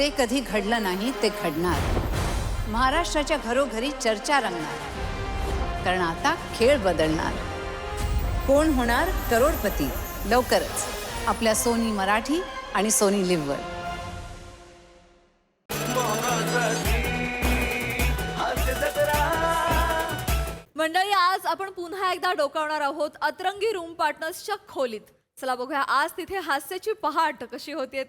जे कधी घडलं नाही ते घडणार. महाराष्ट्राच्या घरोघरी चर्चा रंगणार. कारण आता खेळ बदलणार. कोण होणार करोडपती लवकरच आपल्या सोनी मराठी आणि सोनी लिव्हवर. मंडळी, आज आपण पुन्हा एकदा डोकावणार आहोत अतरंगी रूम पार्टनर्सच्या खोलीत. चला बघूया आज तिथे हास्याची पहाट कशी होतीये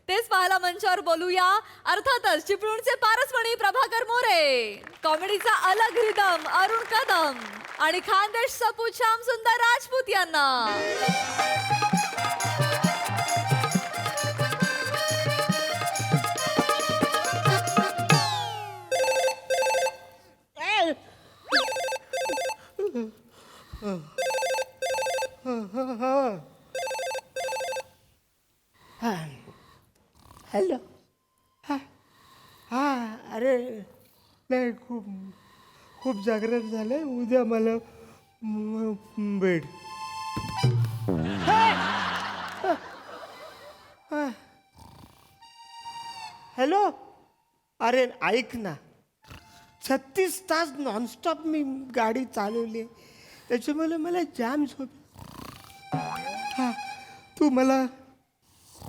तेच पाहायला मंचावर बोलूया. अर्थातच चिपळूणचे पारसमणी प्रभाकर मोरे, कॉमेडीचा अलग रिदम अरुण कदम आणि खानदेश सपूत श्याम सुंदर राजपूत यांना. हॅलो. हा हा अरे नाही, खूप खूप जागरण झालंय. उद्या मला बेड. हॅलो. अरे ऐक ना, 36 तास नॉनस्टॉप मी गाडी चालवली, त्याच्यामुळे मला जाम झोप. हा तू मला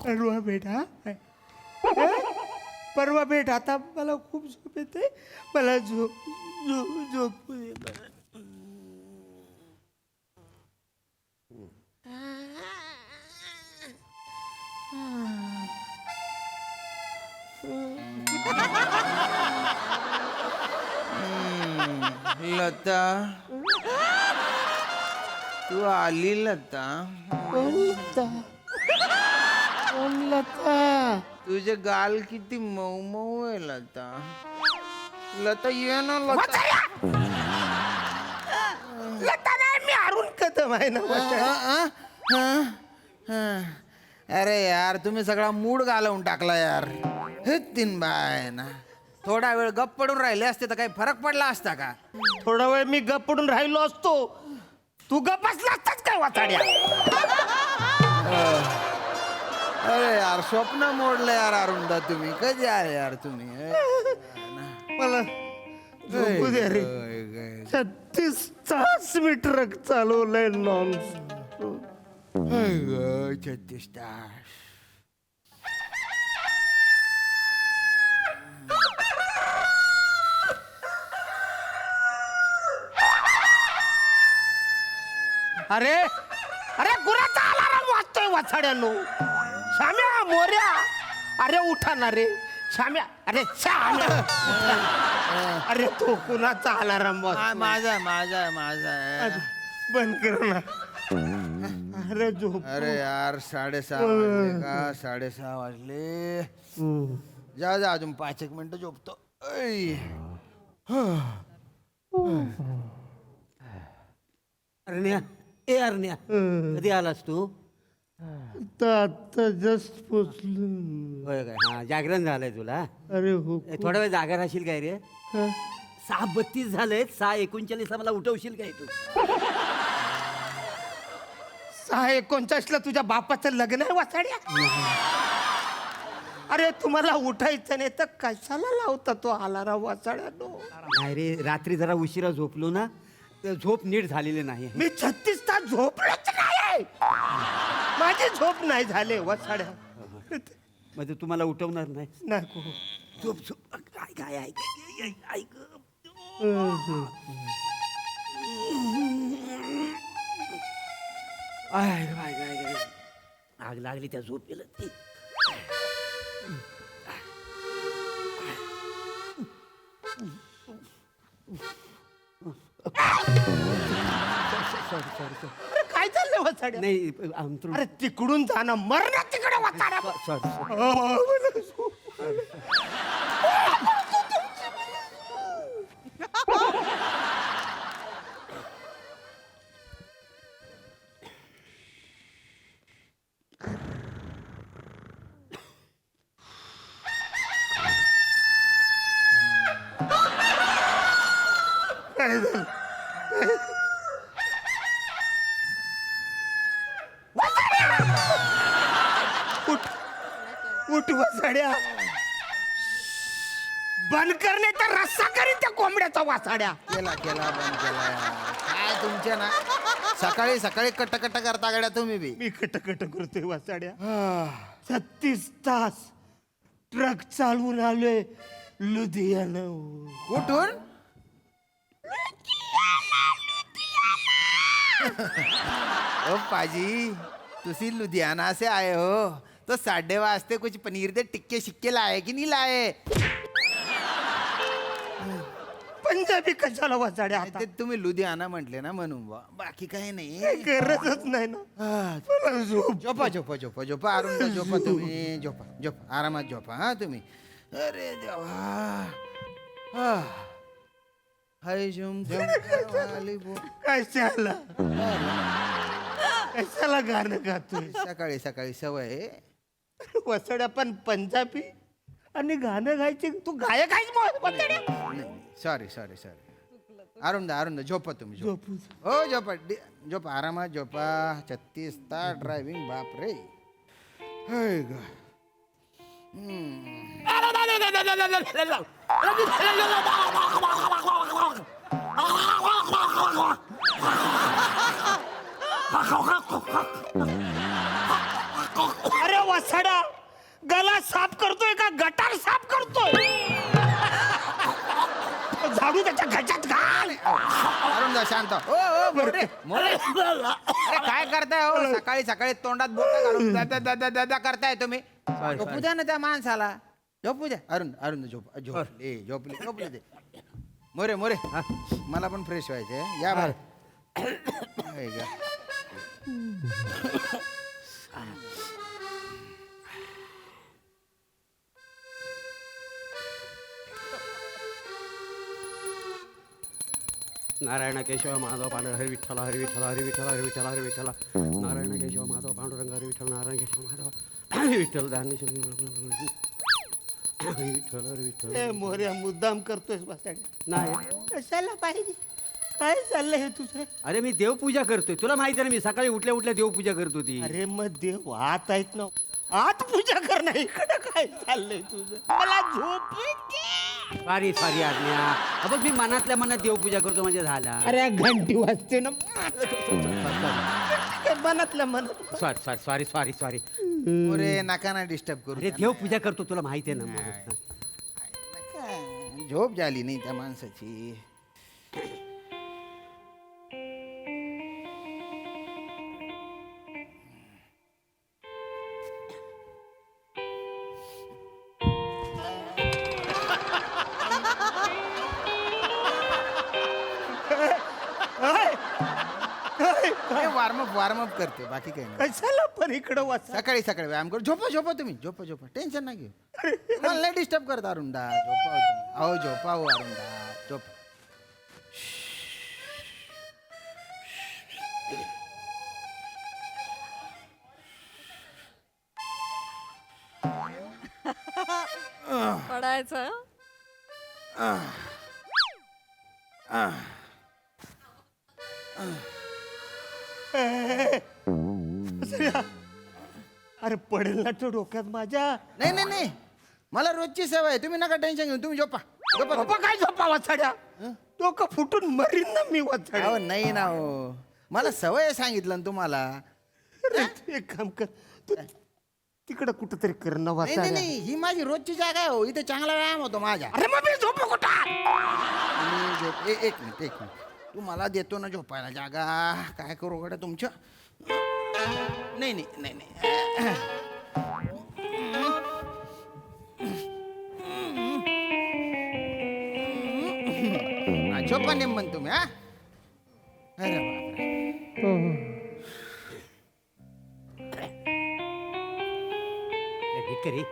परवा भेट. हा परवा भेट. आता मला खूप झोप येते. मला झोप झोप झोप लता, तू आली लता. लता. तुझे गाल किती मऊ मऊ आहे लता. लता ये ना लता. लता नाही, मी अरुण कदम आहे ना. अरे यार, तुम्ही सगळा मूड घालवून टाकला यार. हे तीन बाय ना, थोडा वेळ गप्प पडून राहिले असते तर काही फरक पडला असता का? थोडा वेळ मी गप पडून राहिलो असतो, तू गप बसला असताच काय वाचाड्या. अरे यार, स्वप्न मोडलं यार अरुणदा. तुम्ही कधी आले यार तुम्ही? मला झोपू दे रे. 36 तास मी ट्रक चालवलंय नॉन. 36 तास. अरे अरे गुराचा अलार्म वाजतोय वाचाड्यानो. श्याम्या मोर्या, अरे उठा ना रे श्याम्या. अरे श्याम्या. अरे तो कुणाचा अलार्म वाजतोय? माझा माझा माझा. बंद कर ना. अरे झोप. अरे यार, 6:30 वाजले का? 6:30 वाजले. जा जा, अजून 5 मिनिटं झोपतो. अरण्या, ए अरण्या, कधी आलास तू? आता जस्ट पोचलो. होय काय? हा, जागरण झालंय तुला? अरे हो. थोडा वेळ जागा राहशील काय रे? 6:32 झालंय. 6:39 मला उठवशील काय तू? 6:39 तुझ्या बापाचं लग्न आहे वाचाड्या. अरे तुम्हाला उठायचं नाही तर कशाला लावता तो अलार्म वाचाड्यानो? नाही रे, रात्री जरा उशिरा झोपलो ना, तर झोप नीट झालेली नाही. मी 36 तास झोपलोच नाही. माझी झोप नाही झाले वाचाड्या. म्हणजे तुम्हाला उठवणार नाही? नको. झोप झोप. काय काय ऐक ऐक. आग लागली त्या झोपेला ती. अरे काय चाललंय वाचाड्या? नाही अंतरून. अरे तिकडून जाणं मरण तिकडे वाचाड्या. काय झालं? उठ उठ वसाड्या. बंद करणे तर रस्सा करीन त्या कोंबड्याचा वासाड्या. केला बंद केला यार. काय तुमच्या ना सकाळी सकाळी कट करता गड्या तुम्ही बी. मी कट करतोय वासाड्या. 36 तास ट्रक चालवून आलोय लुधियाना. कुठून? ओ पाजी तुसी लुधियाना से आए हो तो 8:30 वाजते कुछ पनीर दे टिक्के शिक्के लाए की नहीं लाए? पंजाबी कशाला वासाड्या आता? ते तुम्ही लुधियाना म्हटले ना म्हणून बा. बाकी काही नाही. गरजच नाही ना. मला झोप. झोपा अरुण झोपा तुम्ही. झोपा आरामात झोपा हा तुम्ही. अरे देवा. हाय झुम वाली बो. कशाला गाणं गातोय? सकाळी सकाळी सवय आहे. वसड्या पण पंजाबी आणि गाणं गायचे. तू गायक आहेस सॉरी अरुण झोपा तुम्ही. झोपू. हो झोपा आरामात झोपा. 36 तास ड्रायव्हिंग बाप रे. हाय ग. अरे वसडा गला साफ करतोय का गटार साफ करतोय? झाडू त्याच्या घशात घाल. अरुण शांत. ओ मोरे अरे काय करताय हो? सकाळी सकाळी तोंडात बोट घालून दादा करताय तुम्ही. झोपू द्या ना त्या माणसाला. झोपू द्या. अरुण झोपले ते. मोरे मला पण फ्रेश व्हायचे. या बाहेर. हाय ग. नारायण केशव माधव पांडुरंग हरी विठ्ठल हरी विठ्ठल हरी विठ्ठल हरी विठ्ठल हरी विठ्ठल नारायण केशव माधव पांडुरंग हरी विठ्ठल नारायण केशव माधव हरी विठ्ठल दानेश्वर हरी विठ्ठल हरी विठ्ठल. ए मोर्या मुद्दाम करतोय वसड्या. नाही कशाला पाहिजे? काय चाललंय हे तुझं? अरे मी देवपूजा करतोय. तुला माहिती आहे ना मी सकाळी उठल्या देवपूजा करत होती. अरे मग देव आत आहेत ना. आत पूजा करणं. इकडे काय चाललंय तुझं? मला झोप येते. सॉरी आज्ञा. बघ मी मनातल्या मनात देवपूजा करतो म्हणजे झाला. अरे घंटी वाजते ना. मनातल्या मनात. सॉरी. मोरे नका ना डिस्टर्ब करू. अरे देवपूजा करतो तुला माहिती आहे ना. नका. झोप झाली नाही त्या माणसाची. वॉर्मअप करतो बाकी काही नाही. कशाला पण इकडं वाच. सकाळी सकाळी व्यायाम करू. झोपा तुम्ही. झोपा टेन्शन ना घेऊ. मला नाही डिस्टर्ब करता अरुणदा. झोपा अरुणदा झोप. पडायचं. अरे पडेल ना तो डोक्यात माझ्या. नाही मला रोजची सवय आहे. तुम्ही नका टेन्शन घेऊ. तुम्ही झोपा. काय झोपा वाचाड्या? डोकं फुटून मरीन ना मी वाचाड्या. अहो नाही ना हो. मला सवय आहे सांगितलं ना तुम्हाला. एक काम कर तू तिकडं कुठं तरी कर ना नाही वाचाड्या. नाही ही माझी रोजची जागा आहे हो. इथे चांगला व्यायाम होतो माझा. अरे मग मी झोपू कुठं? एक मिनिट तू मला देतो ना झोपायला जागा. काय करू गड्या तुमच्या. नाही झोपा नेमन तुम्ही. हा अरे बापरे. करी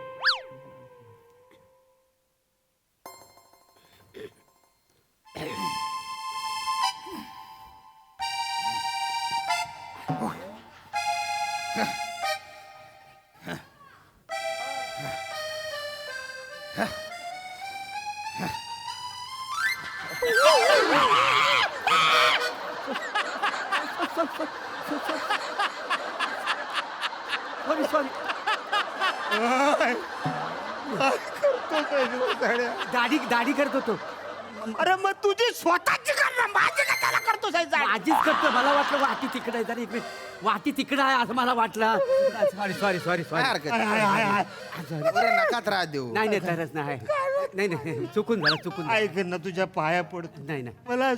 काय करतो दाढी दाढी करतो तो अरे मग तुझी स्वतःची कर ना, माझी का त्याला करतो साहेब? आजीच करतो. मला वाटलं वाटी तिकडे आहे. जरा इकडे वाटी तिकडे आहे असं मला वाटलं. सॉरी सॉरी सॉरी काय सॉरी. हरकत नाही. बरं, नका त्रास देऊ. नाही नाही तरच नाही. नाही नाही चुकून झालं चुकून झालं. ऐक ना, तुझ्या पाया पडतो. नाही नाही मला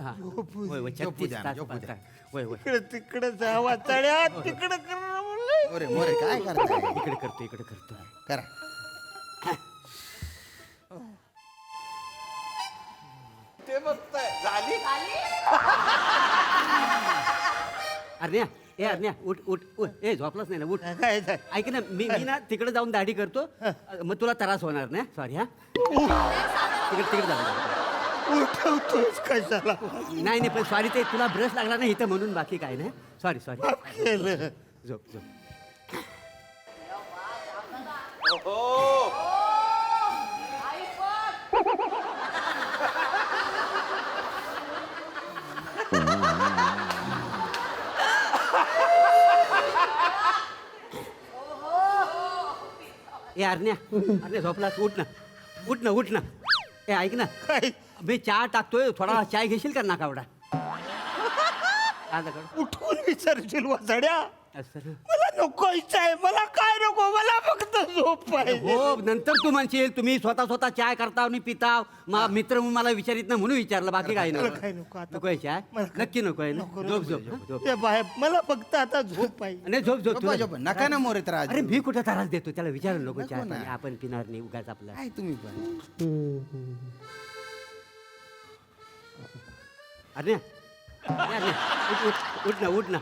हा. झोपू दे. होय होय झोपू 36 द्या, तास झोपू द्या. होय होय इकडे तिकडे जा वाचाड्या, तिकडे कर ना म्हणलं. मोरे मोरे काय करताय? इकडे करतो इकडे करतो. करा. ते बघताय झाली. अरण्या ए अरण्या उठ उठ उठ. ए झोपलाच नाही ना उठ. काय काय? ऐक ना मी ना तिकडे जाऊन दाढी करतो. मग तुला त्रास होणार नाही. सॉरी हा तिकडे तिकडे जाऊ. उठवतोस कशाला? नाही नाही पण सॉरी ते तुला ब्रश लागला नाही इथं म्हणून बाकी काय नाही. Sorry sorry. केलं. झोप झोप. ए अरण्या अरण्या झोपलास उठ ना उठ ना उठ ना. ए ऐक ना काय? मी चहा टाकतोय थोडा चाय घेशील का ना कावडा. उठवून विचारशील वाचाड्या? असं ना. मला नको इच्छा आहे, मला काय नको, मला फक्त झोप पाहिजे. हो नंतर तू म्हणशील तुम्ही स्वतः स्वतः चाय करता आणि पिता मित्र म्हणून मला विचारित ना म्हणून विचारलं बाकी काही मला नाही. काय नको आता. नको आहे चाय मला काय- नक्की नको आहे ना. नको, झोप नको, झोप नको. झोप ते बाहेर मला फक्त आता झोप पाहिजे. नाही झोप झोप झोपा, तुला- झोपा. नका ना मोरे त्रास अरे देऊ. मी कुठे त्रास देतो त्याला विचारलं नको नको चाय ना. पाणी आपण पिणार नाही उगाच आपला. काय तुम्ही पण अरे उठ ना उठ ना.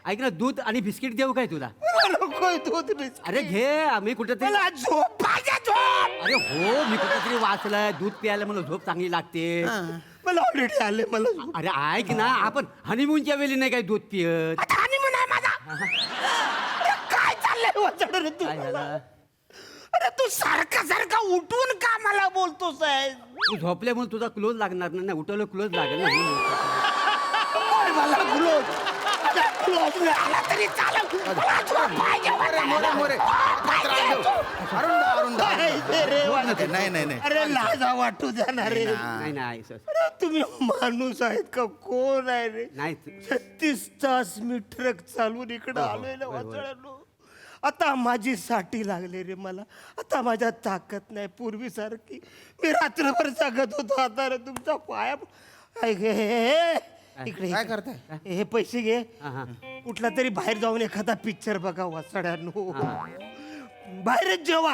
ऐक ना दूध आणि बिस्किट देऊ काय तुला. मला नको दूध बिस्किट. अरे घे आम्ही कुठेतरी. मला झोप पाहिजे, झोप. अरे हो मी कुठेतरी वाचलंय दूध प्यायला मला झोप चांगली लागते. मला ऑलरेडी आले, मला झोप. अरे ऐक ना आपण हनीमूनच्या वेळी नाही काय दूध पियत. आता honeymoon आहे माझा. अरे काय चाललंय वाचाड रे तू? काय झालं अरे तू सारखा सारखा उठून का मला बोलतोस आहे? तू झोपल्यामुळे तुझा क्लोज लागणार नाही. उठवलं क्लोज लागेल ना म्हणून. मला क्लोज आला तरी चालेल. मला झोप पाहिजे, मोरे मोरे मोरे नका त्रास देऊ. अरुण दा. पाहिजे रे वाचाड. नाही नाही नाही अरे लाजा वाटू द्या ना रे. नाही नाही अरे तुम्ही माणूस आहेत का, कोण आहे रे? नाही 36 तास मी ट्रक चालवून इकडे आलोय ना वाचाड्यानो. आता माझी साठी लागले रे मला. आता माझ्या ताकद नाही पूर्वीसारखी. मी रात्रभर जगत होतो. आता रे तुमचा पाया ऐक, इकडे काय करताय? हे पैसे घे. हा, हा. कुठला तरी बाहेर जाऊन एखादा पिक्चर बघा वाचाड्यानो. बाहेरच जेवा,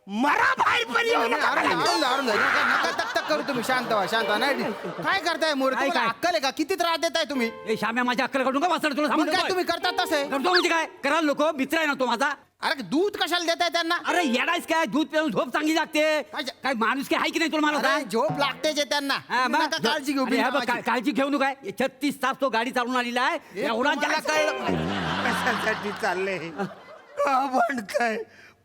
मरा बाहेर पण येऊ नका. अरुण नका तक तक करू तुम्ही. शांत व्हा शांत व्हा. नाही काय करताय मोरे? काय, तुम्हाला काय? अक्कल आहे का? किती त्रास देताय तुम्ही? ए श्याम्या माझ्या अक्कल काढून का वाचणार तुला मग सांगतो काय तुम्ही करतात तसे? करतो म्हणजे काय कराल लोक मित्र आहे ना तो माझा. अरे दूध कशाला देताय त्यांना? अरे येडायच काय दूध पिऊन झोप चांगली लागते. काय माणूस काय आहे की नाही तुला मला अरे सांग. झोप लागते जे त्यांना. हा, तुम्ही मग? नका काळजी घेऊ अरे, हे बघ, बिनकामाची. काळजी घेऊ नका. 36 तास तो गाडी चालून आलेला आहे एवढा त्याला कळलं. कशासाठी चाललंय? का म्हणताय?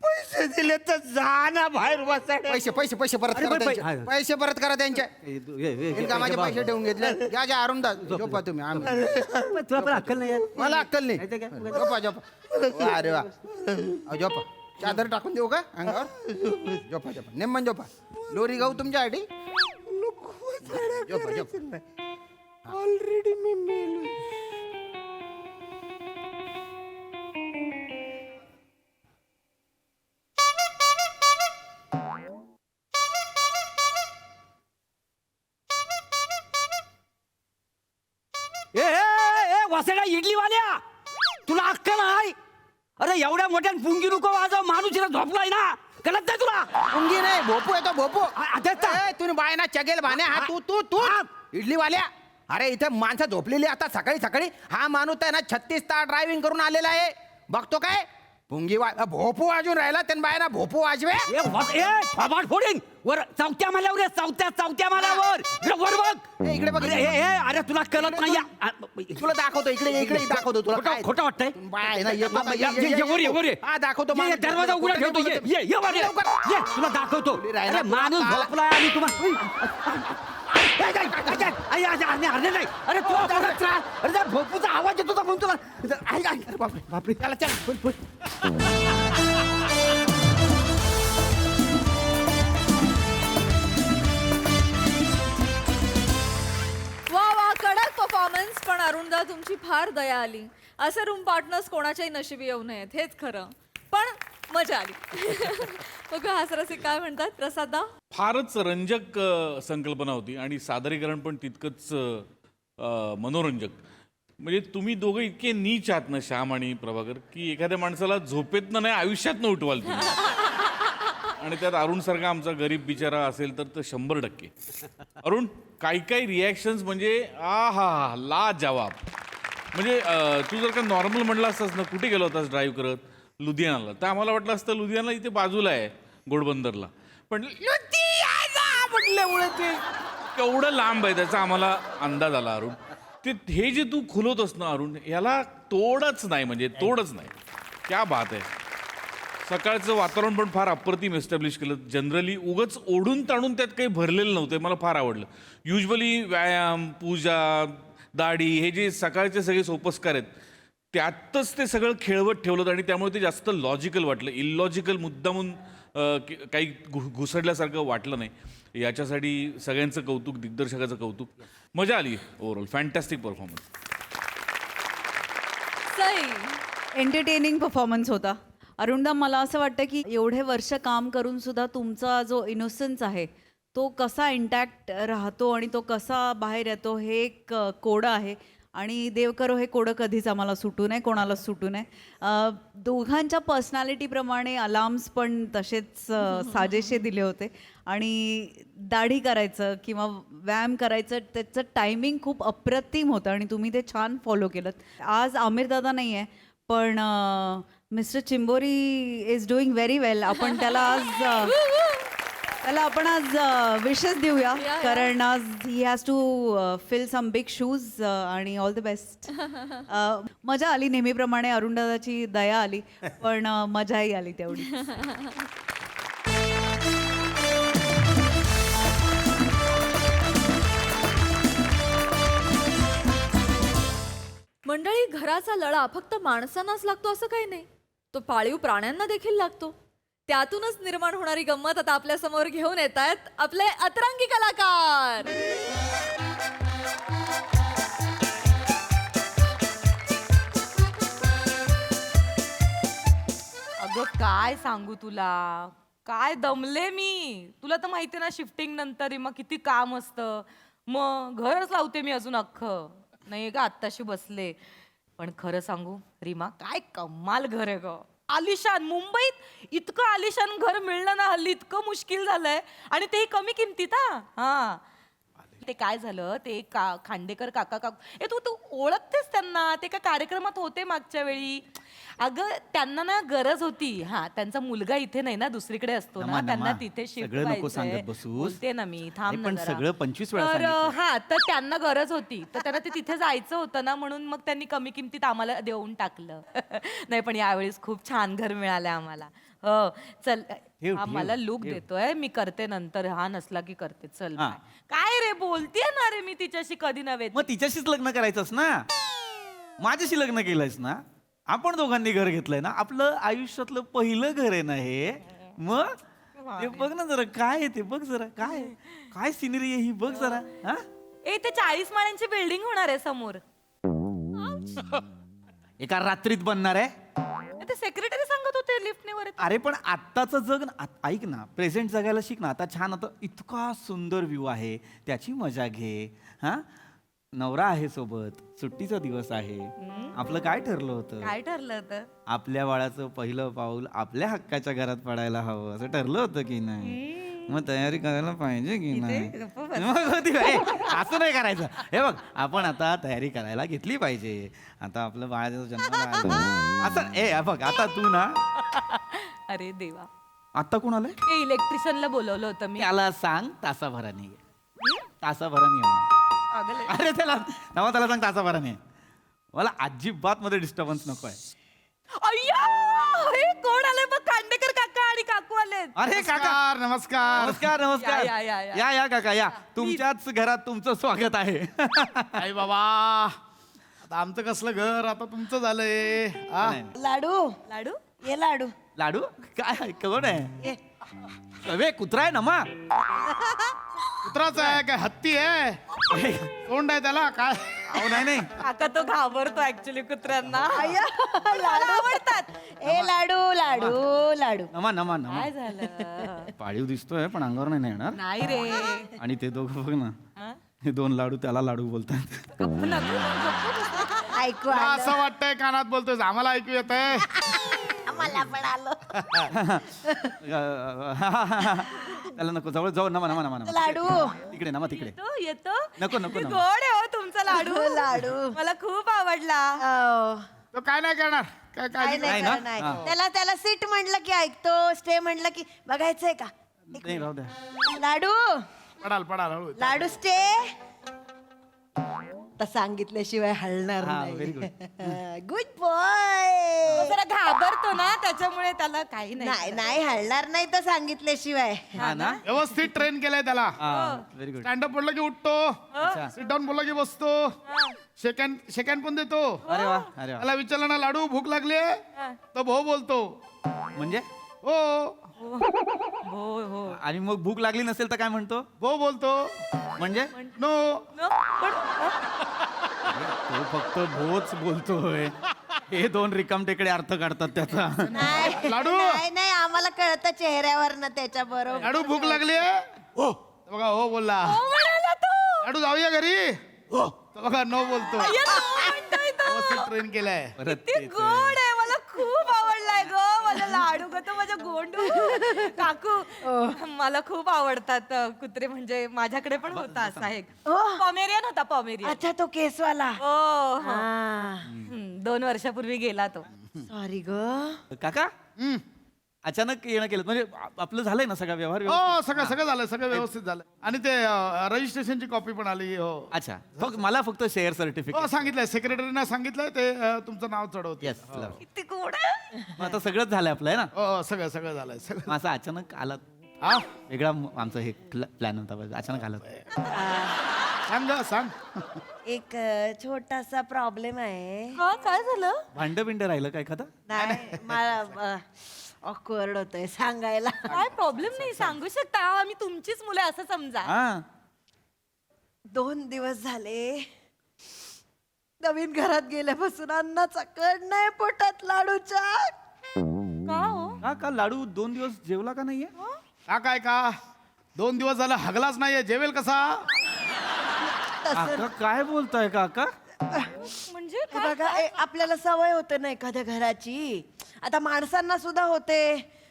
पैसे दिले तर जा ना बाहेर वाचाड्या. पैसे पैसे पैसे परत अरे, करा पण त्यांचे. हा. पैसे परत करा त्यांचे. बिनकामाचे पैसे तुला ठेवून घेतले. घ्या घ्या अरुण दा. झोपा तुम्ही. पण अक्कल नाही यार. मला अक्कल नाही. नाही तर काय? झोपा झोपा. अरे वा अहो, झोपा. चादर टाकून देऊ का अंगावर? झोपा झोपा. नेमन झोपा. लोरी गाऊ तुमच्यासाठी. झोपा झोपा. ऑलरेडी मी मेलो. ए वासडा इडली वाल्या तुला अक्कल आहे. अरे एवढ्या मोठ्या पुंगी नको वाजव. माणूस इथं झोपलाय ना कळत नाही तुला. उंगी नाही भोपू येतो भोपू. आता तुम्ही बायना चगेल भाण्या. हा तू तू तू इडली वाल्या. अरे इथे माणसं झोपलेली आता सकाळी सकाळी. हा माणूस आहे ना 36 तास ड्रायव्हिंग करून आलेला आहे. बघतो काय पुंगी भोपू वाजून राहिला. त्यांनी बायना भोपू वाजवे. थोबाड फोडीन वर चौथ्या माल्यावर ये, चौथ्या माल्यावर इकडे वर बघ. इकडे बघ. अरे तुला कळत नाही. तुला दाखवतो इकडे इकडे दाखवतो तुला काय. खोटं वाटतंय. बाय आहे ना, येतो का? वर ये. हा दाखवतो. ये, दरवाजा उघडा ठेवतो. ये वर ये. ये, तुला दाखवतो. राहिला अरे तुला माणूस काला. झोपलाय आणि तुम्हाला अरे नाही अरे तू अरे त्या भोपूचा आवाज येतो म्हणतो बापरे त्याला चल तुमची फार दया आली. असे रूम पार्टनर्स कोणाच्याही नशिबी येऊ नयेत, हेच खरं. पण मजा आली. बघू हासरसिक काय म्हणतात प्रसादा. फारच रंजक संकल्पना होती आणि सादरीकरण पण तितकंच मनोरंजक. म्हणजे तुम्ही दोघं इतके नीच आहात ना, श्याम आणि प्रभाकर, की एखाद्या माणसाला झोपेतनं नाही आयुष्यातनं उठवाल तुम्ही. आणि त्यात अरुण सारखा आमचा गरीब बिचारा असेल तर 100%. अरुण, काही काही रिॲक्शन्स म्हणजे हा ला जवाब. म्हणजे तू जर का नॉर्मल म्हणला असतास ना, कुठे गेलो होतास ड्राईव्ह करत, लुधियानाला, तर आम्हाला वाटलं असतं लुधियाना इथे बाजूला आहे घोडबंदरला, पण लुधियाना म्हटल्यामुळे ते केवढं लांब आहे त्याचा आम्हाला अंदाज आला. अरुण, ते हे जे तू खुलवतोस ना अरुण, याला तोडच नाही, म्हणजे तोडच नाही. क्या बात आहे. सकाळचं वातावरण पण फार अप्रतिम एस्टॅब्लिश केलं. जनरली उगच ओढून ताणून त्यात काही भरलेलं नव्हतं, मला फार आवडलं. युजली व्यायाम, पूजा, दाढी हे जे सकाळचे सगळे सोपस्कार आहेत त्यातच ते सगळं खेळवत ठेवलं आणि त्यामुळे ते जास्त लॉजिकल वाटलं. इलॉजिकल मुद्दामून काही घुसडल्यासारखं वाटलं नाही. याच्यासाठी सगळ्यांचं कौतुक, दिग्दर्शकाचं कौतुक. मजा आली overall. Fantastic performance. Sai. Entertaining performance होता. अरुणदा, मला असं वाटतं की एवढे वर्ष काम करून सुद्धा तुमचा जो इनोसन्स आहे तो कसा इंटॅक्ट राहतो आणि तो कसा बाहेर येतो हे एक कोडं आहे. आणि देव करो हे कोडं कधीच आम्हाला सुटू नये, कोणालाच सुटू नये. दोघांच्या पर्सनॅलिटीप्रमाणे अलार्म्स पण तसेच साजेसे दिले होते. आणि दाढी करायचं किंवा व्यायाम करायचं त्याचं टायमिंग खूप अप्रतिम होतं आणि तुम्ही ते छान फॉलो केलं. आज आमिर दादा नाही आहे, पण mister Chimbori is doing very well. आपण त्याला आपण आज विशेस देऊया, कारण आज he has to fill some big shoes. आणि ऑल द बेस्ट. मजा आली नेहमीप्रमाणे. अरुण दादाची दया आली, पण मजाही आली तेवढी. मंडळी, घराचा लळा फक्त माणसांनाच लागतो असं काही नाही, तो पाळीव प्राण्यांना देखील लागतो. त्यातूनच निर्माण होणारी गंमत आता आपल्या समोर घेऊन येत आहेत आपले अतरंगी कलाकार. अगं काय सांगू तुला, काय दमले मी. तुला तर माहिती ना, शिफ्टिंग नंतर मग किती काम असतं. मग घरच लावते मी अजून अख्खं. नाही ग, आत्ताशी बसले. पण खरं सांगू रीमा, काय कमाल घर आहे ग. आलिशान. मुंबईत इतकं आलिशान घर मिळणं ना हल्ली इतकं मुश्किल झालंय. आणि तेही कमी किमतीत. हा ते काय झालं, ते खांडेकर काका तू ओळखतेस त्यांना, ते का कार्यक्रमात होते मागच्या वेळी. अगं त्यांना ना गरज होती. हा, त्यांचा मुलगा इथे नाही ना, दुसरीकडे असतो ना, त्यांना तिथे शिफ्ट व्हायचंय. बोलते ना मी, थांब ना जरा. 25 वेळा तर हा, तर त्यांना गरज होती, तर त्यांना ते तिथे जायचं होतं ना, म्हणून मग त्यांनी कमी किमतीत आम्हाला देऊन टाकलं. नाही, पण यावेळेस खूप छान घर मिळालंय आम्हाला. हो चल, हा मला लुक देतोय, मी करते नंतर. हा नसला की करते. चल बाय. काय रे बोलतेय ना रे मी तिच्याशी कधी नव्हे. मग तिच्याशीच लग्न करायचंस ना, माझ्याशी लग्न केलंयस ना. आपण दोघांनी घर घेतलंय ना, आपलं आयुष्यातलं पहिलं घर आहे ना हे. मग ते बघ ना जरा, काय आहे ते बघ जरा, काय काय सिनरी आहे ही बघ जरा. हा, ए ते 40 माळ्यांची बिल्डिंग होणार आहे समोर. एका रात्रीत बनणार आहे. ते सेक्रेटरी सांगत होते लिफ्टने वर. अरे पण आत्ताचं जग ऐक ना, प्रेझेंट जगायला शिक ना. आता छान, आता इतका सुंदर व्ह्यू आहे, त्याची मजा घे. हा, नवरा आहे सोबत, सुट्टीचा दिवस आहे. आपलं काय ठरलं होतं? काय ठरलं होतं? आपल्या बाळाचं पहिलं पाऊल आपल्या हक्काच्या घरात पडायला हवं असं ठरलं होतं की नाही. मग तयारी करायला पाहिजे की नाही. असं नाही करायचं. हे बघ, आपण आता तयारी करायला घेतली पाहिजे. आता आपलं बाळाचा जन्म असं बघ. आता तू ना, अरे देवा, आता कोण आलंय? ते इलेक्ट्रिशियनला बोलवलं होतं मी. त्याला सांग तासाभराने ये. तासाभराने ये. अरे त्याला सांग तासाभराने ये. मला अजिबात मध्ये डिस्टर्बन्स नको आहे. अय्या, हे कोण आले बघ, खांडेकर काका आणि काकू आले. अरे काका, नमस्कार. नमस्कार नमस्कार. या, या, या. या काका या. तुमच्याच घरात तुमचं स्वागत आहे. आई बाबा, आता आमचं कसलं घर, आता तुमचं झालंय. लाडू लाडू. ये लाडू. लाडू काय कोण आहे? अबे कुत्रा आहे ना मग. कुत्राच आहे काय हत्ती आहे? तोंड आहे त्याला काय? अहो नाही नाही काका तो घाबरतो ऍक्च्युली कुत्र्यांना मला आवडतात. ए लाडू लाडू लाडू नमा नमा नमा काय झालं? पाळीव दिसतोय पण अंगावर नाही येणार. नाही रे. आणि ते दोघं बघ ना हे 2 लाडू त्याला लाडू बोलतात. ऐकू तुला आलं असं वाटतंय कानात बोलतोय आम्हाला ऐकू येत आहे. मला पण आलं त्याला नको जवळ जाऊ नमा नमा नमा नमा लाडू तिकडे नमा तिकडे तो येतो. नको नको किती नको. गोड आहे हो तुमचा लाडू. लाडू. मला खूप आवडला. अहो, तो काय नाही करणार काय काय काय नाही ना? करत, नाही हा. त्याला सीट म्हटलं की ऐकतो, स्टे म्हटलं की बघायचंय का नाही राहू द्या. लाडू पडाल हळू. लाडू स्टे तर सांगितल्याशिवाय हलणार हा, नाही. very good. Good boy. तो जरा घाबरतो ना त्याच्यामुळे त्याला काही नाही नाही हलणार नाही तर सांगितल्याशिवाय. हा ना व्यवस्थित ट्रेन केलंय त्याला. Very good. स्टँडअप बोललं की उठतो, सिट डाऊन बोललं की बसतो, सेकंड पण देतो. अरे वा अरे वा. त्याला विचारलं ना लाडू भूक लागली तर भाऊ बोलतो म्हणजे हो. हो हो. आणि मग भूक लागली नसेल तर काय म्हणतो भाऊ बोलतो म्हणजे नो. तो फक्त भोच बोलतोय. हे 2 रिकामटेकडे अर्थ काढतात त्याचा. नाही लाडू. नाही नाही, आम्हाला कळतं चेहऱ्यावर ना त्याच्या बरोबर. लाडू भूक लागली हो बघा हो बोलला. लाडू जाऊया घरी हो बघा नो बोलतो. व्यवस्थित ट्रेन केलाय. परत किती तेच गोड आहे. मला खूप आवडलाय ग. मला लाडू ग तो माझ्या गोंडू. काकू मला खूप आवडतात कुत्रे. म्हणजे माझ्याकडे पण होता असा एक पॉमेरियन होता. पॉमेरियन. अच्छा तो केसवाला. हो हो. हा 2 वर्षापूर्वी गेला तो. सॉरी ग. काका अचानक येणं केलं म्हणजे आपलं झालंय ना सगळा व्यवहार हो सगळं झालं सगळं व्यवस्थित झालं. आणि ते रजिस्ट्रेशनची कॉपी पण आली हो. अच्छा मला फक्त शेअर हो सर्टिफिकेट. सांगितलंय सेक्रेटरीना सांगितलंय ते तुमचं नाव चढवत. येस किती गोड आहे. आता सगळंच झालंय आपलं आहे ना. हो सगळं झालंय सगळं. असं अचानक आला हा वेगळा आमचा हे प्लॅन होता बघ. अचानक आला सांग. एक छोटासा प्रॉब्लेम आहे. काय झालं? भांड बिंड राहिलं काय एखादा. नाही मला ऑकवर्ड होतंय सांगायला. काय प्रॉब्लेम नाही सांगू शकता. आम्ही तुमचीच मुलं असं समजा. हा 2 दिवस झाले नवीन घरात गेल्यापासून अन्नाचा कण नाही पोटात लाडूच्या. का हो? का लाडू 2 दिवस जेवला का नाहीये. का 2 दिवस झालं हगलाच नाहीये जेवेल कसा. काका काय बोलताय काका. म्हणजे हे बघा आपल्याला सवय होते ना एखाद्या घराची. आता माणसांना सुद्धा होते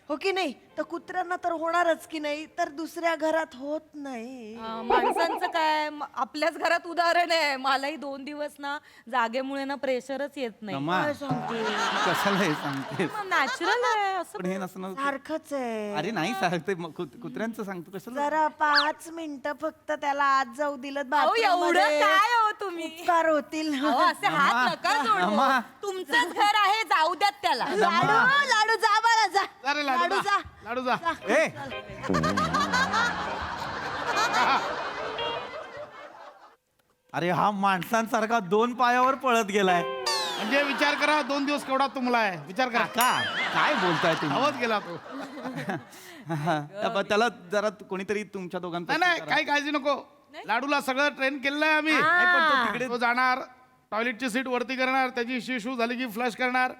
हो की नाही, तर कुत्र्यांना तर होणारच की नाही, तर दुसऱ्या घरात होत नाही. माणसांचं काय आपल्याच घरात उदाहरण आहे. मलाही 2 दिवस ना जागेमुळे ना प्रेशरच येत नाही. नमा, कशाला हे सांगतेस. नॅचरल आहे असं. पण हे नसणं सारखंच आहे. अरे नाही सांगते कुत्र्यांचं सांगतो कशाला. जरा 5 मिनिटं फक्त त्याला आत जाऊ दिलं अहो, bathroom एवढं मध्ये, काय हो तुम्ही. उपकार होतील. अहो, असे हात नका जोडू. अम्मा. तुमचंच घर आहे जाऊ द्यात त्याला. लाडू लाडू जा बरं जा. अरे लाडू जा लाडू जा. ए अरे हा माणसांसारखा 2 पायावर पळत गेलाय. म्हणजे विचार करा 2 दिवस केवढा तुमला आहे विचार करा. काका काय बोलताय तुम्ही. धावत गेला तो. त्याला जरा कोणीतरी तुमच्या नाही दोघांपैकी नाही करा. काही काळजी नको. लाडूला सगळं ट्रेन केलेलं आहे आम्ही. नाही, पण तो तिकडे तो जाणार टॉयलेटची सीट वरती करणार, त्याची शिशू झाली की फ्लश करणार.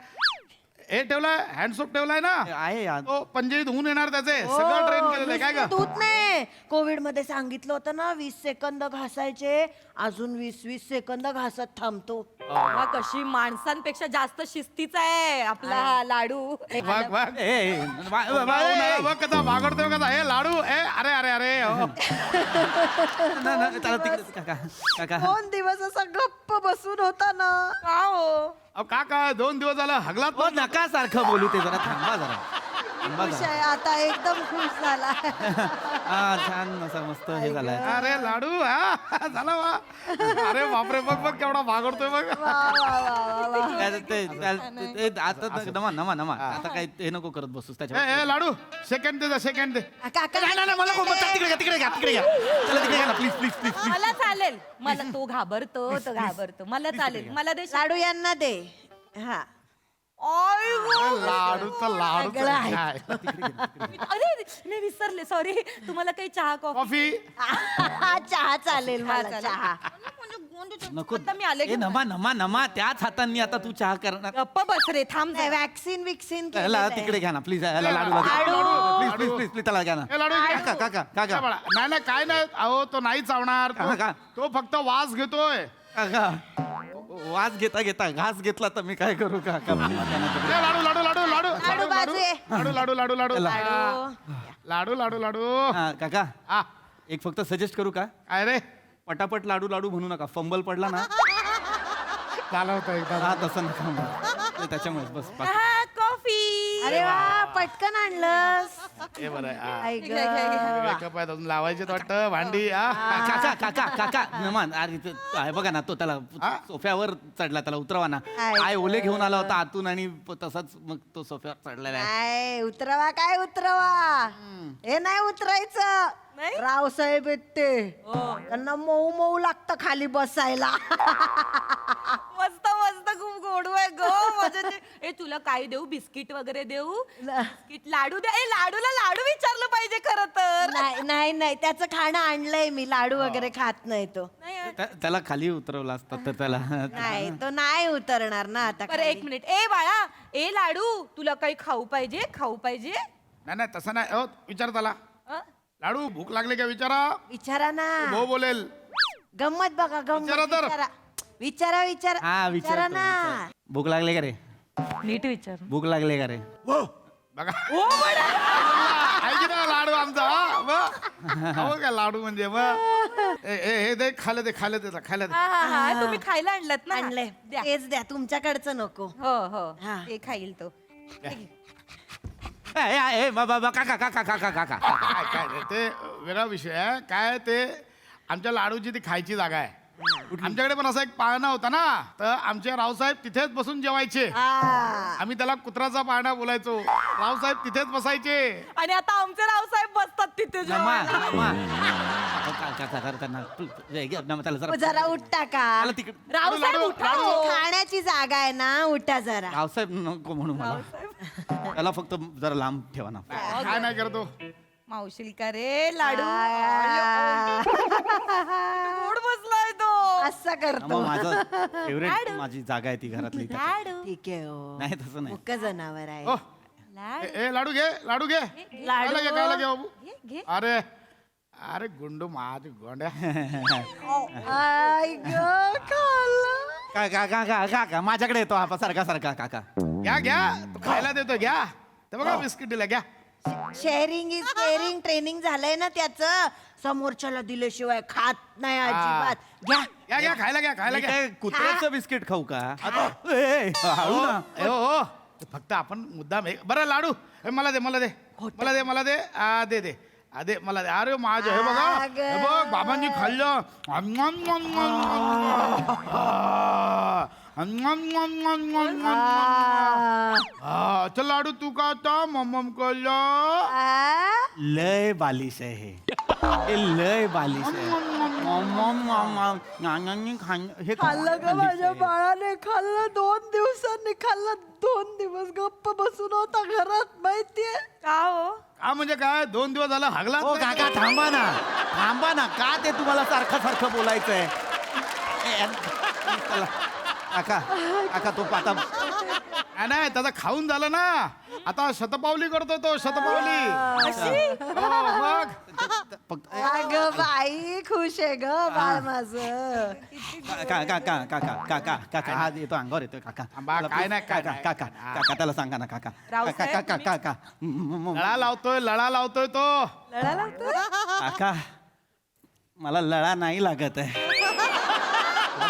हे ठेवलाय हँडसोप ठेवलाय ना, आहे यार. तो पंजे धुवून येणार त्याचे. सगळं ट्रेन केलेलं आहे काय का. दूध नाही. कोविड मध्ये सांगितलं होतं ना 20 सेकंद घासायचे, अजून 20 सेकंद घासत थांबतो. हा कशी माणसांपेक्षा जास्त शिस्तीचा आहे आपला हा लाडू. वाघ वाघ बघ कसा भागडतोय कसा. हे लाडू अरे अरे अरे हो. त्याला तिकडे काका काका 2 दिवस असा गप्प बसून होता ना. का हो? अहो काका 2 दिवस झालं हगलात ओ, नका सारखं बोलू ते जरा थांबा जरा थांबा खुश जरा. आहे आता एकदम खुश झाला. हा छान असा मस्त हे झालाय. अरे लाडू हा झाला वा. अरे बापरे बघ बघ केवढा भागडतोय बघ. आता नमा नमा नमा आता काय हे नको करत बसूस त्याच्या. ए लाडू सेकंड दे सेकंड दे. काका मला तिकडे घ्या चला तिकडे घ्या प्लीज प्लीज प्लीज. मला चालेल. मला तो घाबरतो तो घाबरतो. मला चालेल. मला दे. लाडू यांना दे. हा लाडू तर लाडू तर काय. अरे मी विसरले सॉरी. तुम्हाला काही चहा कॉफी. कॉफी चहा चालेल मला चालेल. चहा. म्हणजे नको आता मी आले ए, नमा नमा नमा त्याच हातांनी आता तू चहा करणार गप्प बस रे थांब जरा. वॅक्सिन विक्सिन याला तिकडे घ्या ना प्लीज याला लाडू प्लीज प्लीज प्लीज प्लीज त्याला घ्या ना ए, लाडू घे. काका काका काका बाळा, नाही नाही काय नाही अहो तो नाही चावणार का, का? तो फक्त वास घेतोय काका वास घेता घेता घास घेतला तर मी काय करू काका ए, लाडू लाडू लाडू लाडू लाडू बाजू आहे. लाडू लाडू लाडू लाडू लाडू लाडू लाडू हा, काका हा एक फक्त सजेस्ट करू का काय रे पटापट लाडू लाडू म्हणू नका फंबल पडला ना झालं होतं एकदा हा तसं नका म्हणू. त्याच्यामुळेच बस बाकी. हा, कॉफी अरे वा पटकन आणलंस हे बरं आहे, हा. आई ग. मेकअप आहेत अजून लावायचे वाटतं भांडी हा काका काका काका नमान अरे ते आहे बघा ना तो त्याला सोफ्यावर चढला त्याला उतरवा ना आई आय ओले घेऊन आला होता आतून आणि तसाच मग तो सोफ्यावर चढलेला आहे काय उतरवा काय उतरवा हे नाही उतरायचं रावसाहेब आहेत ते त्यांना मऊ मऊ लागतं खाली बसायला मस्त मस्त खूप गोड आहे ग माझ्या ए तुला काय देऊ बिस्किट वगैरे देऊ बिस्किट लाडू दे ए लाडूला लाडू विचारलं पाहिजे खरं तर नाही नाही नाही त्याचं खाणं आणलंय मी लाडू वगैरे खात नाही तो त्याला खाली उतरवला असता तर त्याला नाही तो नाही उतरणार ना आता बरं एक मिनिट ए बाळा ए लाडू तुला काही खाऊ पाहिजे नाही नाही तसं नाही हो विचार त्याला अ? लाडू भूक लागली का विचारा विचारा ना भाऊ बोलेल गंमत बघा गंमत विचारा तर. विचारा विचारा हा विचारा विचार ना भूक लागले का रे नीट विचार भूक लागले का रे बघा ऐकी ना लाडू आमचा हा, मग. हो काय लाडू म्हणजे मग हे दे खायला दे खायला दे खायला दे हा हा हा तुम्ही खायला आणलात ना आणलंय द्या. तेच द्या तुमच्याकडचं नको हो हो हा. ते खाईल तो काका काका काका काका काय काय रे, ते वेगळा विषय आहे काय ते आमच्या लाडूची ती खायची जागा आहे आमच्याकडे पण असा एक पाळणा होता ना तर आमचे रावसाहेब तिथेच बसून जेवायचे आ, आम्ही त्याला कुत्राचा पाळणा बोलायचो रावसाहेब तिथेच बसायचे आणि आता आमचे रावसाहेब बसतात तिथे नमा जेवायला. नमा काका त्याला जरा जरा उठता का त्याला तिकडे रावसाहेब लाडू, उठा लाडू. हो. खाण्याची जागा आहे ना उठा जरा रावसाहेब नको म्हणू मला त्याला फक्त जरा लांब ठेवा ना काय नाही करतो मावशील का रे लाडू आ, गोड बसलाय तो असं करतो मग माझं फेवरेट माझी जागा आहे ती घरातली लाडू ठीक आहे हो नाही तसं नाही मुक्क जनावर आहे ओ ए लाडू घे लाडू घे लाडू. खायला घे बाबू घे. अरे अरे गुंडू माझ गोंड्या आई ग खाल्लं. काका काका काका माझ्याकडे येतो हा सारखा सारखा काका घ्या घ्या तू खायला देतो घ्या ते बघा बिस्किट दिला घ्या शेअरिंग इज केअरिंग ट्रेनिंग झालंय ना त्याचं समोरच्याला दिल्याशिवाय खात नाही अजिबात घ्या घ्या घ्या खायला घ्या खायला मी घ्या काय कुत्र्याचं बिस्किट खाऊ का हळू ना ए, हो ते फक्त आपण मुद्दाम बरं लाडू हे मला दे मला दे मला दे मला दे दे दे दे मला दे अरे माझं हे बघा अगं. हे बघ बाबांनी खाल्लं चल लाडू तू का आता मम्मम कळलं आ, लय बालिश आहे हे लय बालिश आहे हे खाल्लं ग माझ्या बाळाने खाल्लं 2 दिवसांनी खाल्लं 2 दिवस गप्प बसून होता घरात माहितीये का हो का म्हणजे काय 2 दिवस झालं हागला ओ काका थांबा ना का ते तुम्हाला सारखं सारखं बोलायचंय चला, काका काका तो आता नाही त्याचा खाऊन झालं ना आता शतपावली करतो तो शतपावली हो, मग फक्त अगं बाई खुश आहे ग बाळ माझं काका हा येतो अंगावर येतोय काका थांबा, काय नाही, काय नाही. काका त्याला सांगा ना काका रावसाहेब, काका लळा लावतोय तो लढा लावतो काका मला लळा नाही लागत आहे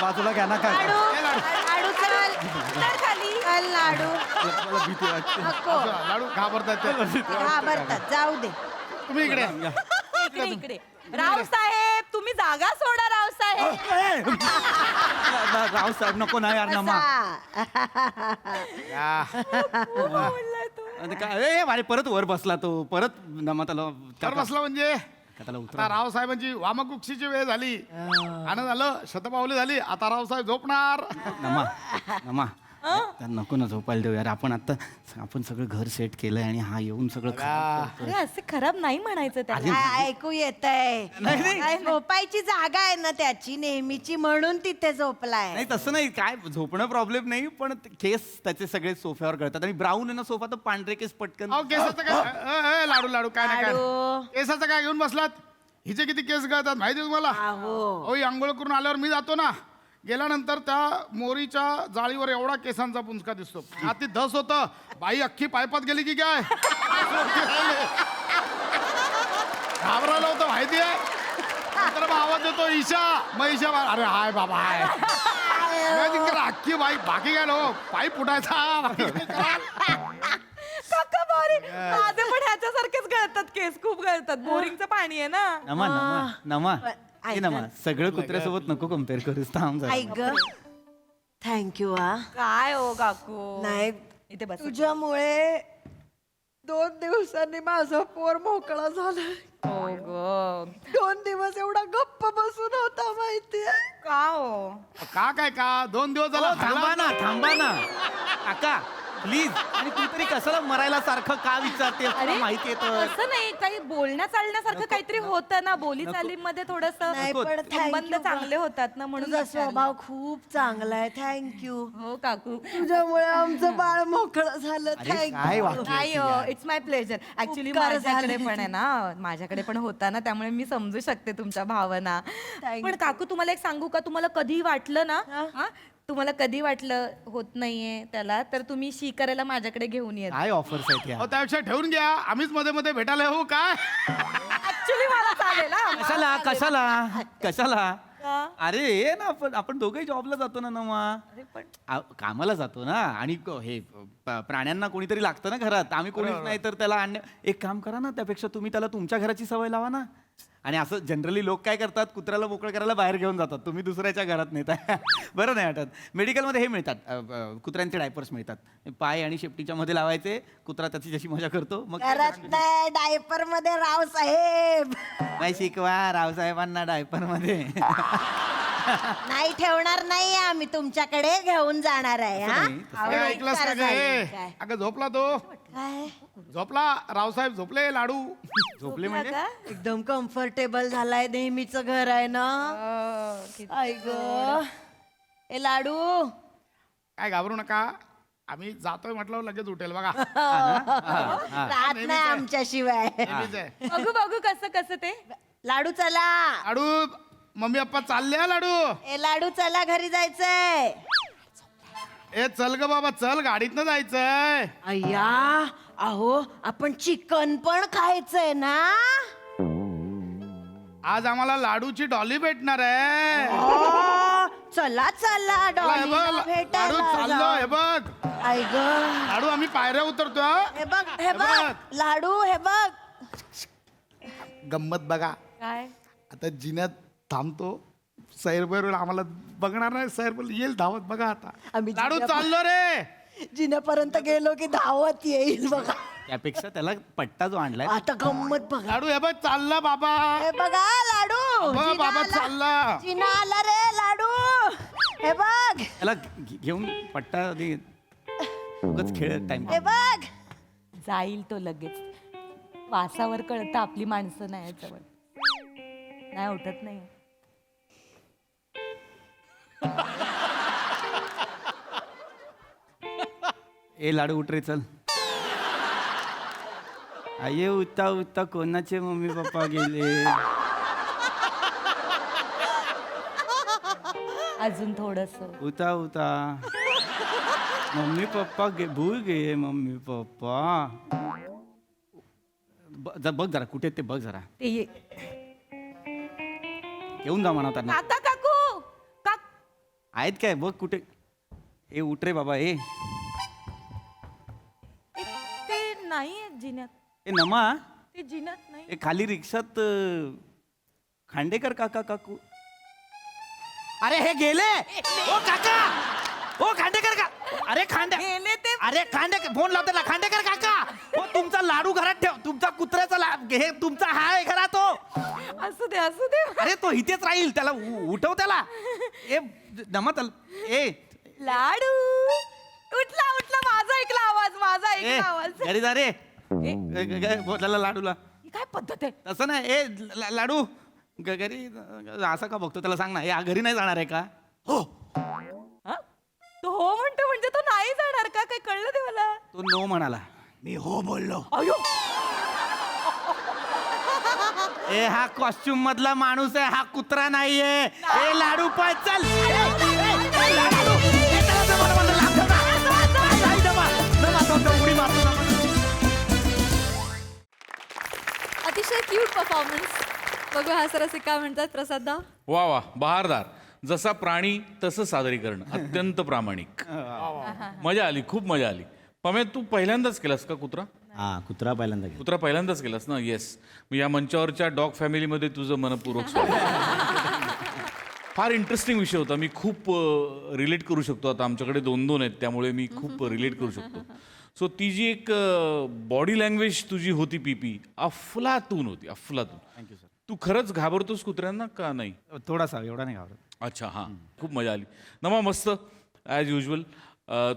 बाजूला घ्या ना काका लाडू चल तर खाली चल लाडू मला भीती वाटते नको लाडू घाबरतात ते. घाबरतात जाऊ दे तुम्ही इकडे इकडे इकडे रावसाहेब तुम्ही जागा सोडा रावसाहेब रावसाहेब नको ना यार नमा या. बोललाय तो अरे परत वर बसला तो परत नमा त्याला तर बसला म्हणजे त्याला आता रावसाहेबांची वामकुक्षीची वेळ झाली आणि झालं शतपावली झाली आता रावसाहेब झोपणार नमा नको ना झोपायला देऊ यार. आपण सगळं घर सेट केलंय आणि हा येऊन सगळं खराब करतोय. अरे असं खराब नाही म्हणायचं त्याला. काय ऐकू येत आहे? झोपायची जागा आहे ना त्याची नेहमीची, म्हणून तिथे झोपलाय. नाही तसं नाही, काय झोपणं प्रॉब्लेम नाही, पण केस त्याचे सगळे सोफ्यावर गळतात आणि ब्राऊन आहे ना सोफा, तर पांढरे केस पटकन. अहो केसाचं काय लाडू लाडू काय नाही काय लाडू. केसाचं काय घेऊन बसलात. हिचे किती केस गळतात माहिती आहे तुम्हाला. अहो ही आंघोळ करून आल्यावर मी जातो ना, गेल्यानंतर त्या मोरीच्या जाळीवर एवढा केसांचा पुंजका दिसतो. आती धस होतं, बाई अख्खी पायपात गेली की काय. घाबरायला होतं माहिती आहे. नंतर मग आवाज येतो ईशा, मग ईशा अरे हाय बाबा हाय. अख्खी बाई, बाकी काय नो पाईप फुटायचा बाकी काय कराल? काका बारी माझे पण ह्याच्यासारखेच गळतात केस, खूप गळतात. बोरिंगचं पाणी आहे ना. नमा ऐक नमा सगळं कुत्र्यासोबत नको कम्पेअर करूस. थांब जरा. ऐक ग, थँक्यू हा. काय हो काकू. नाही इथे बस. तुझ्यामुळे 2 दिवसांनी माझं पोर मोकळा झालं. हो ग. 2 दिवस एवढा गप्प बसून होता माहितीये का हो. का 2 दिवस झाला थांबा ना काका प्लीज. आणि तू तरी कशाला मरायला सारखं का विचारते, अरे माहिती येतं. असं नाही, काही बोलण्या चालण्यासारखं काहीतरी होतं ना, बोली चालीमध्ये थोडस नाही पण संबंध thank you चांगले होतात ना, म्हणून तुझा विचारलं. स्वभाव खूप चांगला आहे. थँक्यू. हो काकू. तुझ्यामुळे आमचं बाळ मोकळं झालं. अरे, काय थँक्यू. वाक्य नाही इट्स माय प्लेजर. ऍक्च्युली उपकार माझ्याकडे झाले. पण आहे ना, माझ्याकडे पण होता ना, त्यामुळे मी समजू शकते तुमच्या भावना. Thank पण काकू तुम्हाला एक सांगू का, तुम्हाला कधी वाटलं ना, तुम्हाला कधी वाटलं होत नाहीये त्याला, तर तुम्ही शी करायला माझ्याकडे घेऊन येत. काय ऑफर्स आहेत या. अहो त्यापेक्षा ठेवून घ्या, आम्हीच मध्ये मध्ये भेटायला येऊ काय. ऍक्च्युली मला चालेल हा. कशाला का? अरे ये ना, आपण दोघंही जॉबला जातो ना नमा. कामाला जातो ना, आणि हे प्राण्यांना कोणीतरी लागतं ना घरात. आम्ही कोणीच नाही तर त्याला एक काम करा ना, त्यापेक्षा तुम्ही त्याला तुमच्या घराची सवय लावा ना. आणि असं जनरली लोक काय करतात, कुत्र्याला मोकळं करायला बाहेर घेऊन जातात, तुम्ही दुसऱ्याच्या घरात नेताय. बरं नाही वाटत. मेडिकलमध्ये हे मिळतात, कुत्र्यांचे डायपर्स मिळतात. पाय आणि शेपटीच्या मध्ये लावायचे, कुत्रा त्याची जशी मजा करतो. मग करत नाही डायपर मध्ये राव साहेब. काय शिकवा रावसाहेबांना डायपर मध्ये. नाही ठेवणार नाही आम्ही, तुमच्याकडे घेऊन जाणार आहे. हा काय ऐकलंस का गे? अगं झोपला तो, काय झोपला रावसाहेब, झोपले लाडू. झोपले म्हणजे एकदम कम्फर्टेबल झालाय, नेहमीच घर आहे ना. आई ग ए लाडू. काय घाबरू नका, आम्ही जातोय म्हटलं लगेच उठेल बघा. राहत नाही आमच्याशिवाय. नेहमीच आहे. बघू कसं ते. लाडू चला. लाडू मम्मी पप्पा चालले हा लाडू. ए लाडू चला, घरी जायचंय. ए चल ग बाबा चल, गाडीतनं जायचंय. अय्या अहो आपण चिकन पण खायचंय ना. आज आम्हाला लाडूची डॉली भेटणार आहे. चला चला हे डॉलीला बघ, लाडू भेटायला चाललो, जाऊ. हे बघ आई ग लाडू, आम्ही पायऱ्या उतरतोय. हे बघ हे बघ लाडू हे बघ. गंमत बघा, काय आता जिन्यात थांबतो, सैरभर आम्हाला बघणार नाही, सैरभर येईल धावत बघा. आता आम्ही लाडू जिन्यापर्यंत- चाललो रे. जिन्यापर्यंत गेलो की धावत येईल बघा. त्यापेक्षा त्याला पट्टा जो आणलाय. आता गंमत बघा. लाडू हे बघ चालला बाबा. हे बघा लाडू. बघ जिना बाबा आला. चालला. जिना आला रे लाडू. हे बघ त्याला घेऊन पट्टा दे. उगाच खेळ टाइम. हे बघ. जाईल तो लगेच. वासावर कळतं आपली माणसं नाही याच्यावर. नाही उठत नाही. ए लाडू उठ रे चल. आये उठता उठता कोणाचे मम्मी पप्पा गेले. अजून थोडस. उठा उठा. मम्मी पप्पा भूल गे मम्मी पप्पा. बघ जरा कुठे ते बघ जरा. ते ये. येऊन जा म्हणा त्यांना. काका काकू आहेत काय बघ कुठे. ए उठ रे बाबा ए. ते नाही जिन्यात. ए नमा. ते जिन्यात नाही. ए खाली रिक्षात खांडेकर काका काकू. अरे हे गेले. ओ काका. ओ खांडेकर का. अरे गेले ते. अरे खांडेकर फोन लावते ना. खांडेकर काका. हो तुमचा लाडू घरात ठेव. तुमचा कुत्र्याचा हे तुमचा हाय घरात तो. असू दे असू दे. अरे तो इथेच राहील. त्याला उठव त्याला. ए नमा त्याला. ए लाडू उठला माझा ऐकला आवाज, माझा ए ऐकला आवाज. घरी जा रे बोलायला लाडूला ही काय पद्धत आहे? तसं नाही ए लाडू घरी असं का बघतो त्याला सांग ना या घरी नाही जाणार आहे का हो हा? तो हो म्हणतो म्हणजे तो नाही जाणार का? काय कळलं ते मला? तो नो म्हणाला मी हो बोललो अयो, ए हा कॉस्ट्युम मधला माणूस आहे हा कुत्रा नाहीये ए लाडू पाय चल लाडू, ए, चला, जमा, जमा, जमा, जमा, जमा, जमा, जमा, उडी मारतो ना. अतिशय क्यूट परफॉर्मन्स. बघूया हा सरस काय म्हणतात प्रसाददा. वा वा बहारदार. जसा प्राणी तसं सादरीकरण अत्यंत प्रामाणिक. मजा आली, खूप मजा आली. पमे तू पहिल्यांदाच केलास का कुत्रा? हा कुत्रा पहिल्यांदा कुत्रा पहिल्यांदाच केलास ना? येस. मी या मंचावरच्या डॉग फॅमिलीमध्ये तुझं मनपूर्वक स्वागत. फार इंटरेस्टिंग विषय होता. मी खूप रिलेट करू शकतो. आता आमच्याकडे 2-2 आहेत त्यामुळे मी खूप रिलेट करू शकतो. सो ती जी एक बॉडी लँग्वेज तुझी होती पीपी अफलातून होती, अफलातून. Thank you sir. तू खरंच घाबरतोस कुत्र्यांना का नाही? थोडासा एवढा नाही घाबरत. अच्छा हां, खूप मजा आली. नमा मस्त ॲज युजल.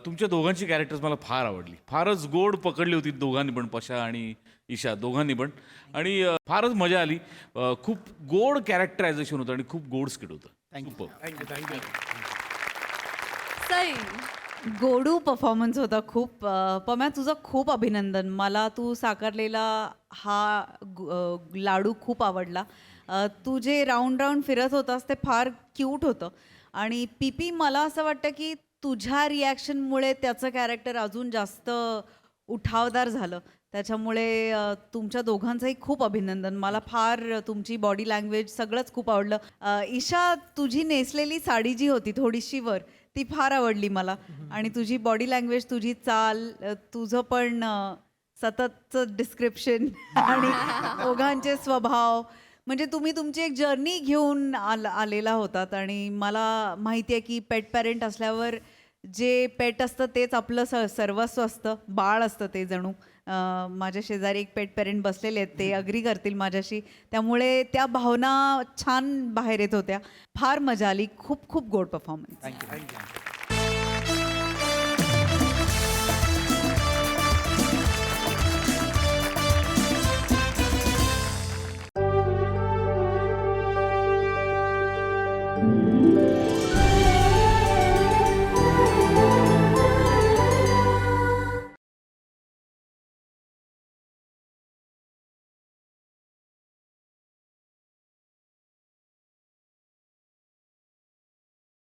तुमच्या दोघांची कॅरेक्टर्स मला फार आवडली. फारच गोड पकडली होती दोघांनी पण, पशा आणि ईशा दोघांनी पण. आणि फारच मजा आली. खूप गोड कॅरेक्टरायझेशन होतं आणि खूप गोड स्किट होतं. Superb. सई. गोडू परफॉर्मन्स होता खूप. पम्या तुझं खूप अभिनंदन. मला तू साकारलेला हा लाडू खूप आवडला. तू जे राऊंड राऊंड फिरत होतास ते फार क्यूट होतं. आणि पीपी मला असं वाटतं की तुझ्या रिॲक्शनमुळे त्याचं कॅरेक्टर अजून जास्त उठावदार झालं. त्याच्यामुळे तुमच्या दोघांचंही खूप अभिनंदन. मला फार तुमची बॉडी लँग्वेज सगळंच खूप आवडलं. ईशा तुझी नेसलेली साडी जी होती थोडीशी वर ती फार आवडली मला. आणि तुझी बॉडी लँग्वेज, तुझी चाल, तुझं पण सततचं डिस्क्रिप्शन आणि दोघांचे स्वभाव, म्हणजे तुम्ही तुमची एक जर्नी घेऊन आलेला होतात. आणि मला माहिती आहे की पेट पॅरेंट असल्यावर जे पेट असतं तेच आपलं सर्वस्व असतं, बाळ असतं ते जणू. माझ्या शेजारी एक पेट पॅरेंट बसलेले आहेत, ते अग्री करतील माझ्याशी. त्यामुळे त्या भावना छान बाहेर येत होत्या. फार मजा आली. खूप खूप गोड परफॉर्मन्स. थँक्यू.